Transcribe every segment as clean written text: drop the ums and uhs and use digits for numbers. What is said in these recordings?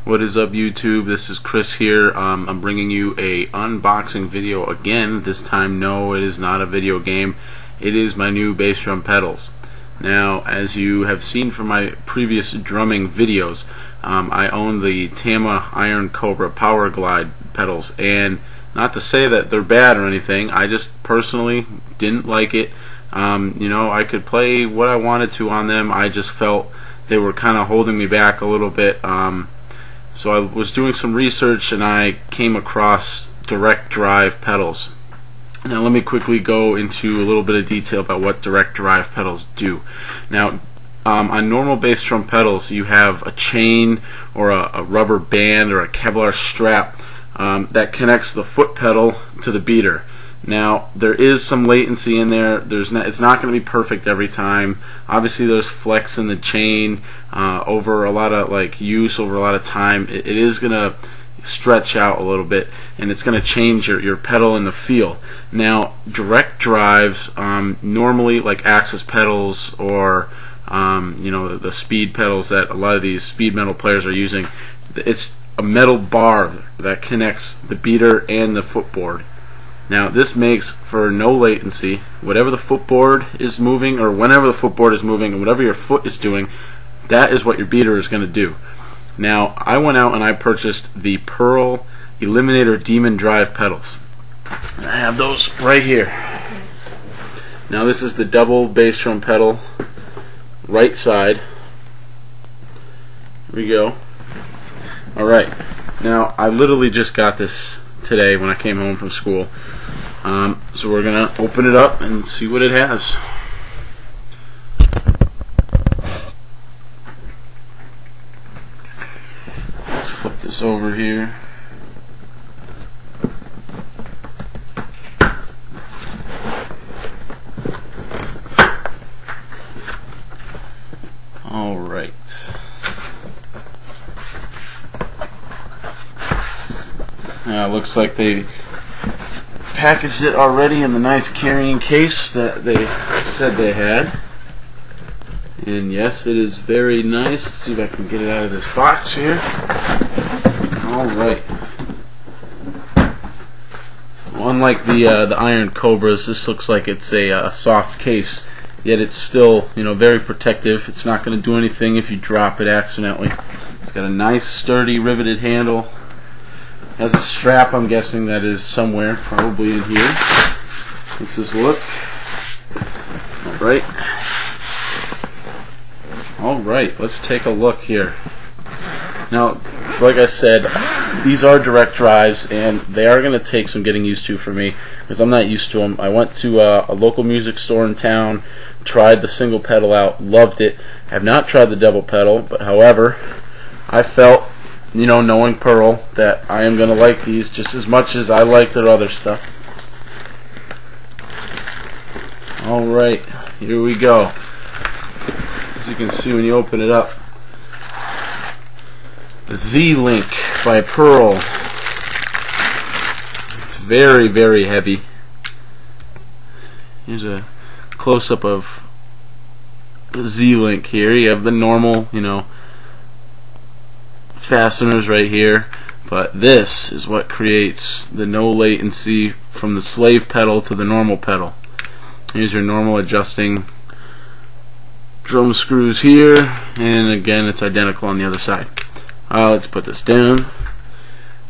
What is up, YouTube? This is Chris here. I'm bringing you a unboxing video again. This time, no, it is not a video game. It is my new bass drum pedals. Now, as you have seen from my previous drumming videos, I own the Tama Cobra Power Glide pedals, and not to say that they're bad or anything, I just personally didn't like it. I could play what I wanted to on them. I just felt they were kind of holding me back a little bit. So I was doing some research and I came across direct drive pedals. Now let me quickly go into a little bit of detail about what direct drive pedals do. Now on normal bass drum pedals you have a chain or a rubber band or a Kevlar strap that connects the foot pedal to the beater. Now there is some latency in there. It's not going to be perfect every time. Obviously there's flex in the chain over a lot of use over a lot of time. It is going to stretch out a little bit, and it's going to change your pedal and the feel. Now direct drives, normally like Axis pedals or the speed pedals that a lot of these speed metal players are using, it's a metal bar that connects the beater and the footboard. Now this makes for no latency. Whatever the footboard is moving, or whenever the footboard is moving, and whatever your foot is doing, that is what your beater is going to do. Now I went out and I purchased the Pearl Eliminator Demon Drive pedals. I have those right here. Now this is the double bass drum pedal, right side. Here we go. Alright, now I literally just got this today when I came home from school. So we're gonna open it up and see what it has. Let's flip this over here. Alright. Looks like they packaged it already in the nice carrying case that they said they had. And yes, it is very nice. Let's see if I can get it out of this box here. Alright. Well, unlike the Iron Cobras, this looks like it's a soft case, yet it's still very protective. It's not going to do anything if you drop it accidentally. It's got a nice sturdy riveted handle. Has a strap, I'm guessing, that is somewhere, probably in here. Let's just look. Alright, let's take a look here. Now, like I said, these are direct drives, and they are going to take some getting used to for me, because I'm not used to them. I went to a local music store in town, tried the single pedal out, loved it. I have not tried the double pedal, but however, I felt, knowing Pearl, that I am going to like these just as much as I like their other stuff. Alright, here we go. As you can see when you open it up, the Z-Link by Pearl. It's very, very heavy. Here's a close-up of the Z-Link here. You have the normal, fasteners right here, but this is what creates the no latency from the slave pedal to the normal pedal. Here's your normal adjusting drum screws here, and again it's identical on the other side. Let's put this down.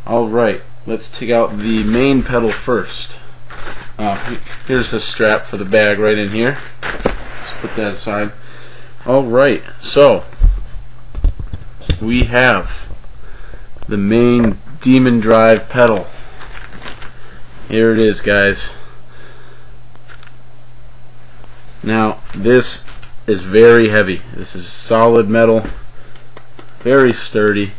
Alright, let's take out the main pedal first. Here's the strap for the bag right in here. Let's put that aside. Alright, so we have the main Demon Drive pedal. Here it is, guys. Now this is very heavy. This is solid metal, very sturdy.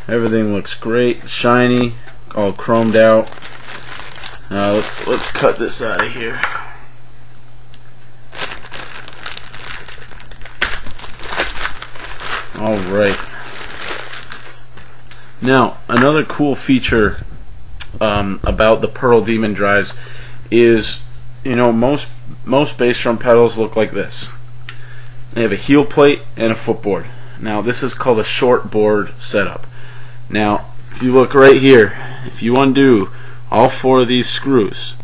Everything looks great, shiny, all chromed out. Let's cut this out of here. Alright. Now, another cool feature about the Pearl Demon Drives is, most bass drum pedals look like this. They have a heel plate and a footboard. Now this is called a short board setup. Now if you look right here, if you undo all 4 of these screws,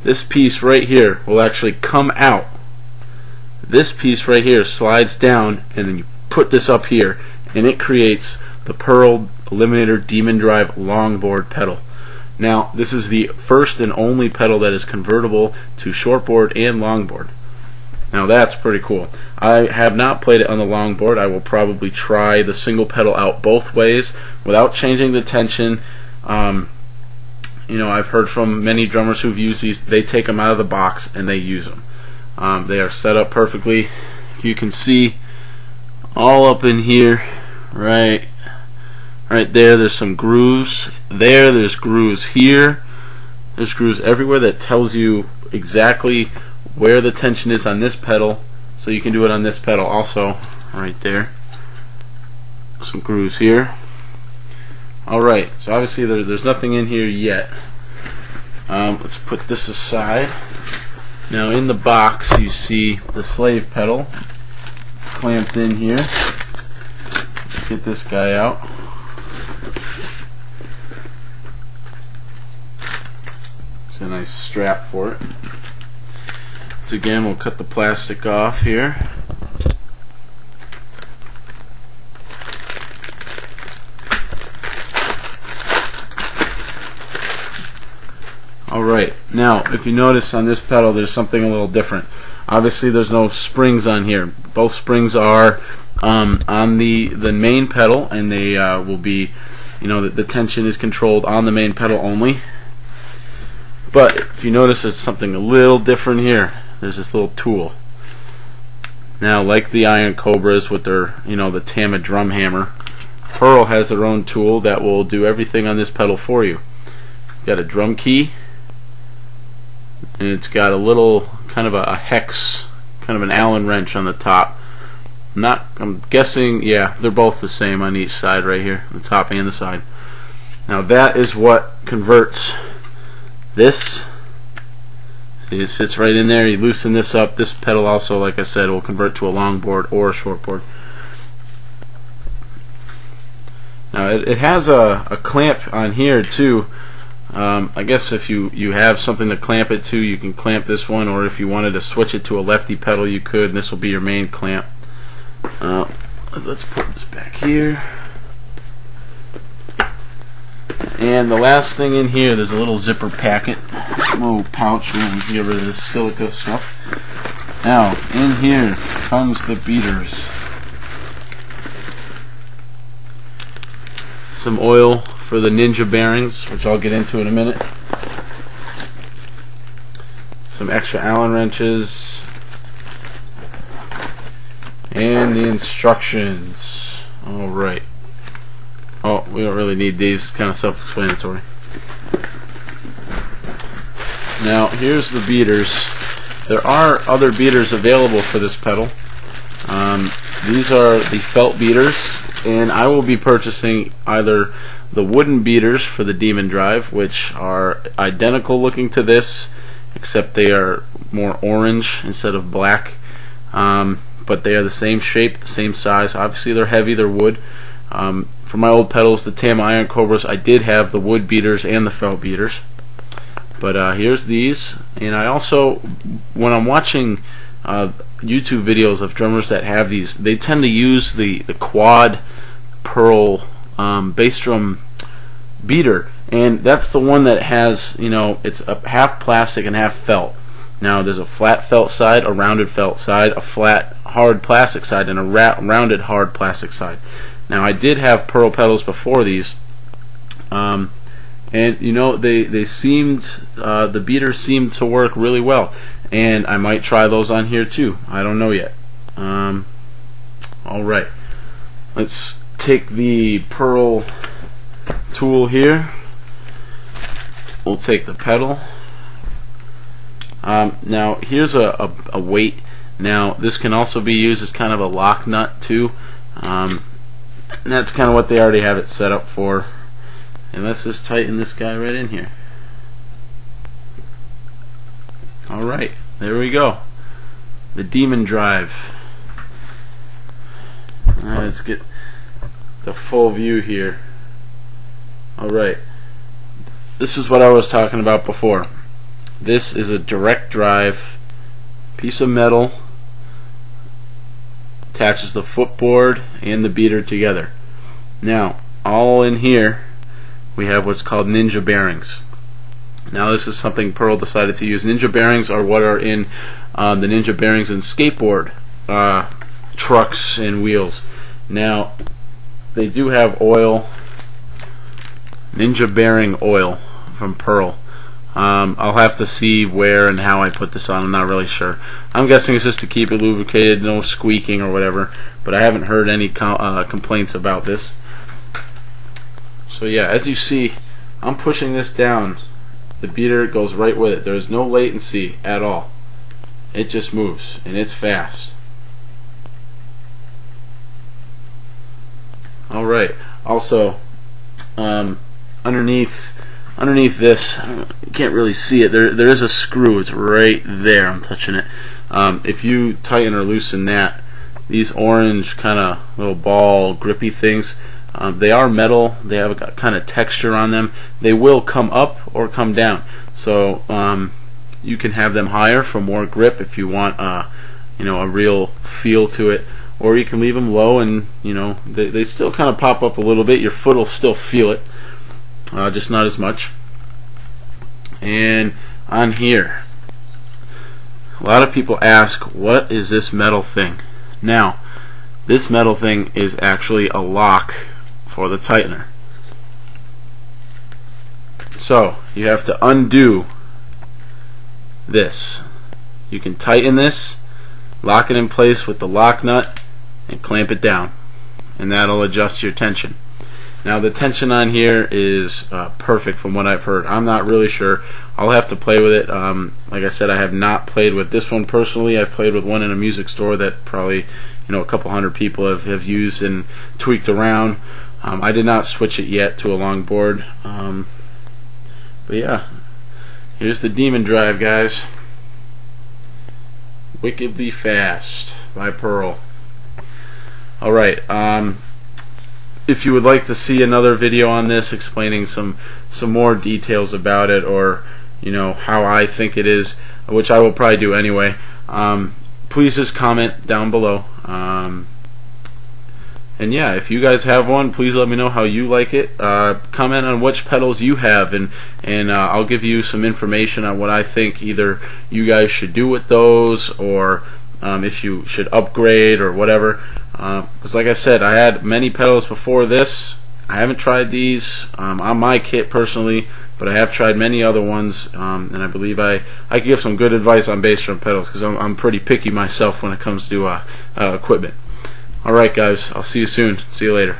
this piece right here will actually come out. This piece right here slides down, and then you put this up here, and it creates the Pearl Eliminator Demon Drive longboard pedal. Now this is the first and only pedal that is convertible to shortboard and longboard. Now that's pretty cool. I have not played it on the longboard. I will probably try the single pedal out both ways without changing the tension. You know, I've heard from many drummers who've used these. They take them out of the box and they use them. They are set up perfectly. If you can see, all up in here, right there, there's some grooves. There's grooves here. There's grooves everywhere that tells you exactly where the tension is on this pedal, so you can do it on this pedal also. Right there, some grooves here. Alright, so obviously there's nothing in here yet. Let's put this aside. Now in the box you see the slave pedal clamped in here. Let's get this guy out. It's a nice strap for it. So again, we'll cut the plastic off here. Alright, now if you notice on this pedal there's something a little different. Obviously there's no springs on here. Both springs are on the main pedal, and they will be, you know, the tension is controlled on the main pedal only. But if you notice, there's something a little different here. There's this little tool. Now, like the Iron Cobras with their, you know, the Tama drum hammer, Pearl has their own tool that will do everything on this pedal for you. It's got a drum key, and it's got a little kind of a hex, kind of an Allen wrench on the top. I'm guessing, yeah, they're both the same on each side right here, the top and the side. Now that is what converts this. See, it fits right in there. You loosen this up. This pedal also, like I said, will convert to a longboard or a shortboard. Now it has a clamp on here too. I guess if you have something to clamp it to, you can clamp this one, or if you wanted to switch it to a lefty pedal, you could, and this will be your main clamp. Let's put this back here. And the last thing in here, there's a little zipper packet, a little pouch where we can get rid of this silica stuff. Now, in here comes the beaters. Some oil for the Ninja bearings, which I'll get into in a minute. Some extra Allen wrenches. And the instructions. Alright. Oh, we don't really need these. It's kind of self-explanatory. Now, here's the beaters. There are other beaters available for this pedal. These are the felt beaters, and I will be purchasing either the wooden beaters for the Demon Drive, which are identical looking to this, except they are more orange instead of black. But they are the same shape, the same size. Obviously, they're heavy, they're wood. For my old pedals, the Tama Iron Cobras, I did have the wood beaters and the felt beaters. But here's these. And I also, when I'm watching YouTube videos of drummers that have these, they tend to use the quad Pearl bass drum beater. And that's the one that has, you know, it's a half plastic and half felt. Now there's a flat felt side, a rounded felt side, a flat hard plastic side, and a rounded hard plastic side. Now I did have Pearl pedals before these, and you know, they seemed, the beaters seemed to work really well, and I might try those on here too. I don't know yet. Alright, let's take the Pearl tool here. We'll take the pedal. Now here's a weight. Now this can also be used as kind of a lock nut too. And that's kind of what they already have it set up for. And let's just tighten this guy right in here. Alright, there we go. The Demon Drive. let's get the full view here. Alright, this is what I was talking about before. This is a direct drive piece of metal, attaches the footboard and the beater together. Now, all in here we have what's called ninja bearings. Now this is something Pearl decided to use. Ninja bearings are what are in the ninja bearings in skateboard trucks and wheels. Now they do have oil, ninja bearing oil from Pearl. I'll have to see where and how I put this on. I'm not really sure. I'm guessing it's just to keep it lubricated, no squeaking or whatever, but I haven't heard any complaints about this. So yeah, as you see, I'm pushing this down. The beater goes right with it. There's no latency at all. It just moves, and it's fast. Alright, also underneath this, you can't really see it, there is a screw. It's right there. I'm touching it. If you tighten or loosen that, these orange kind of little ball grippy things, they are metal. They have a kind of texture on them. They will come up or come down. So you can have them higher for more grip if you want a real feel to it, or you can leave them low and they still kind of pop up a little bit. Your foot will still feel it, just not as much. And on here, a lot of people ask, what is this metal thing? Now, this metal thing is actually a lock for the tightener. So you have to undo this. You can tighten this, lock it in place with the lock nut, and clamp it down, and that'll adjust your tension. Now the tension on here is perfect from what I've heard. I'm not really sure. I'll have to play with it. Like I said, I have not played with this one personally. I've played with one in a music store that probably a couple hundred people have used and tweaked around. I did not switch it yet to a long board. But yeah, here's the Demon Drive, guys. Wickedly Fast by Pearl. Alright, if you would like to see another video on this explaining some more details about it, or how I think it is, which I will probably do anyway, please just comment down below. And yeah, if you guys have one, please let me know how you like it. Comment on which pedals you have, and I'll give you some information on what I think either you guys should do with those, or if you should upgrade or whatever. Because like I said, I had many pedals before this. I haven't tried these on my kit personally, but I have tried many other ones, and I believe I can give some good advice on bass drum pedals, because I'm pretty picky myself when it comes to equipment. Alright guys, I'll see you soon. See you later.